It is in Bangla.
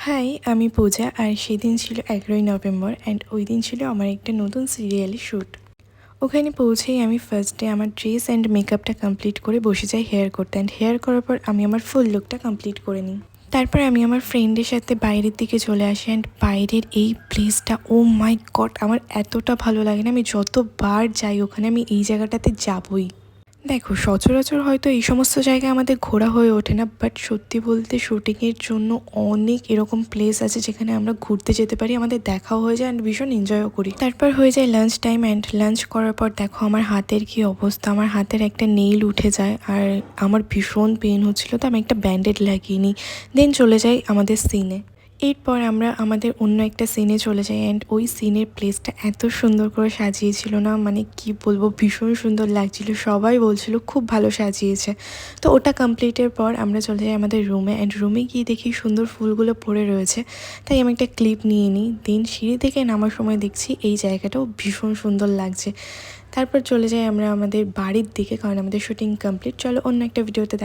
হাই, আমি পূজা আর সেদিন ছিল 11ই নভেম্বর অ্যান্ড ওই দিন ছিল আমার একটা নতুন সিরিয়ালের শ্যুট। ওখানে পৌঁছেই আমি ফার্স্ট ডে আমার ড্রেস অ্যান্ড মেকআপটা কমপ্লিট করে বসে যাই হেয়ার করতে, অ্যান্ড হেয়ার করার পর আমি আমার ফুল লুকটা কমপ্লিট করে নিই। তারপর আমি আমার ফ্রেন্ডের সাথে বাইরের দিকে চলে আসি, অ্যান্ড বাইরের এই প্লেসটা, ও মাই গড, আমার এতটা ভালো লাগে না। আমি যতবার যাই ওখানে আমি এই জায়গাটাতে যাবই। দেখো, সচরাচর হয়তো এই সমস্ত জায়গায় আমাদের ঘোরা হয়ে ওঠে না, বাট সত্যি বলতে শুটিংয়ের জন্য অনেক এরকম প্লেস আছে যেখানে আমরা ঘুরতে যেতে পারি, আমাদের দেখাও হয়ে যায় অ্যান্ড ভীষণ এনজয়ও করি। তারপর হয়ে যায় লাঞ্চ টাইম, অ্যান্ড লাঞ্চ করার পর দেখো আমার হাতের কি অবস্থা। আমার হাতের একটা নেইল উঠে যায় আর আমার ভীষণ পেন হচ্ছিলো, তো আমি একটা ব্যান্ডেড লাগিয়ে নিই। দেন চলে যাই আমাদের সিনে। এরপর আমরা আমাদের অন্য একটা সিনে চলে যাই, অ্যান্ড ওই সিনের প্লেসটা এত সুন্দর করে সাজিয়েছিল না, মানে কি বলবো, ভীষণ সুন্দর লাগছিল। সবাই বলছিল খুব ভালো সাজিয়েছে। তো ওটা কমপ্লিটের পর আমরা চলে যাই আমাদের রুমে, অ্যান্ড রুমে গিয়ে দেখি সুন্দর ফুলগুলো পড়ে রয়েছে, তাই আমি একটা ক্লিপ নিয়ে নিই। দেন সিঁড়ি থেকে নামার সময় দেখছি এই জায়গাটাও ভীষণ সুন্দর লাগছে। তারপর চলে যাই আমরা আমাদের বাড়ির দিকে, কারণ আমাদের শুটিং কমপ্লিট। চলো অন্য একটা ভিডিওতে